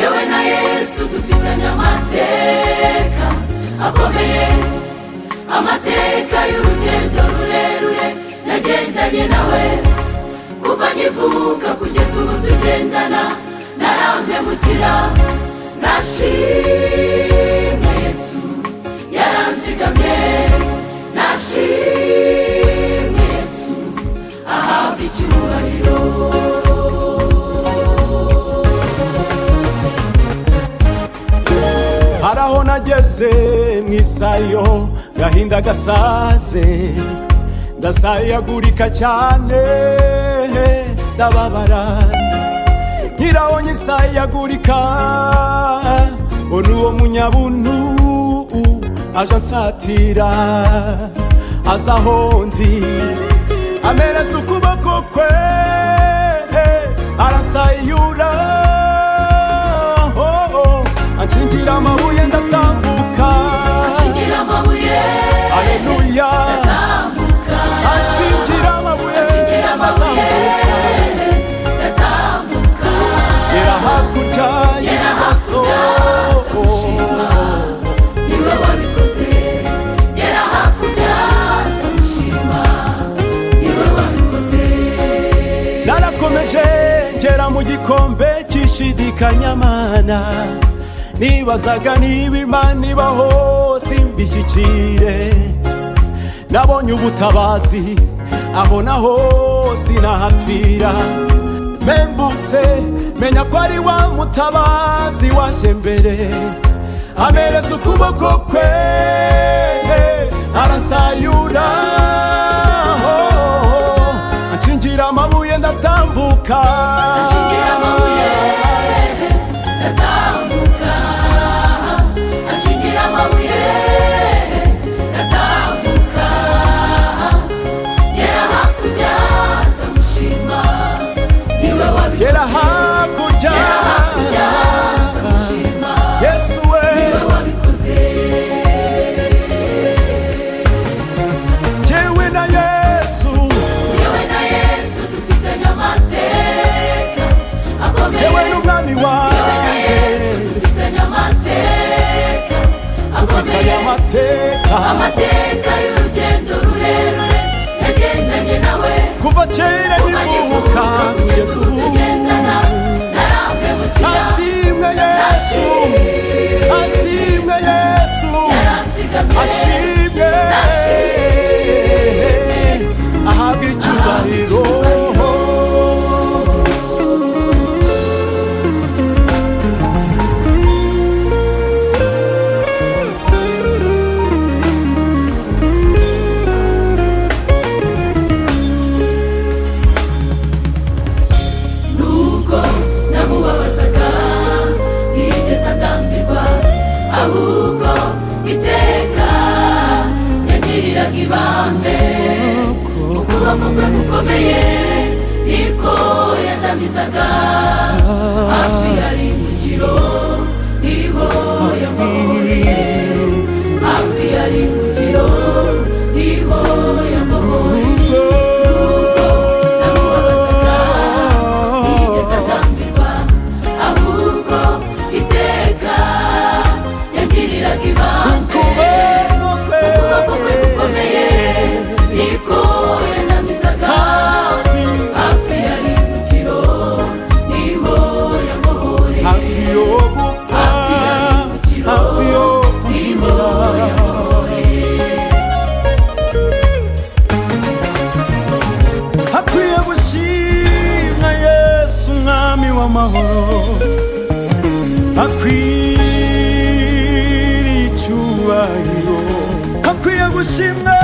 Yewe na Yesu dufitanye amateka akomeye, amateka y'urugendo rurerure nagendanye nawe kuva nkivuka kugeza ubu tugendana, narampemukira. Nashimye Yesu yaranzigamye, nashimye Yesu ahabwa icyubahiro. haraho nageze mwisayo gahinda gasaze, ndasayagurika cyane ndababara, nkiraho nyisayagurika mbona uwo munyabuntu aje ansatira, aza aho ndi amereza ukuboko kwe aransayura, anshingira amabuye ndatambuka, anshingira amabuye haleluya, ndatambuka, anshingira amabuye ndatambuka, yera hakurya y'amaso, ndamushima niwe wabikoze. Yera hakurya ndamushima niwe wabikoze. narakomeje ngera mu gikombe cy'ishidikanyamana, nibazaga niba Imana ibaho simbishyikire, nabonye ubutabazi aho naho sinahapfira, mpembutse menya ko ari wa mutabazi waje mbere, amereza ukuboko kwe aransayura, anshingira amabuye ndatambuka, Anshingira amabuye ndatambuka, anshingira amabuye ndatambuka, yera hakurya ndamushima niwe wabikoze. yera hakurya, ndamushima Yesu we, niwe wabikoze. yewe na Yesu, Yewe na Yesu dufitanye amateka akomeye, yewe n'umwami Yewe na wanjye, Yesu dufitanye amateka dufitanye akomeye, amateka amateka y'urugendo rurerure nagendanye nawe kuva kera nkivuka kugeza ubu. tugendana, narampemukira. Ashimwe Yesu, ashimwe Yesu, yaranzigamye, ashimwe ahabwa icyubahiro. nubwo namubabazaga ntiyigeze andambirwa, ahubwo iteka yagiriraga ibambe, ukuboko kwe gukomeye niko yandamizaga, hafi y'arimbukiro niho yambohoreye, hafi y'arimbukiro niho yambohoreye. Hakwiye gushimwa Yesu umwami w'amahoro, hakwiriye icyubahiro, hakwiye gushimwa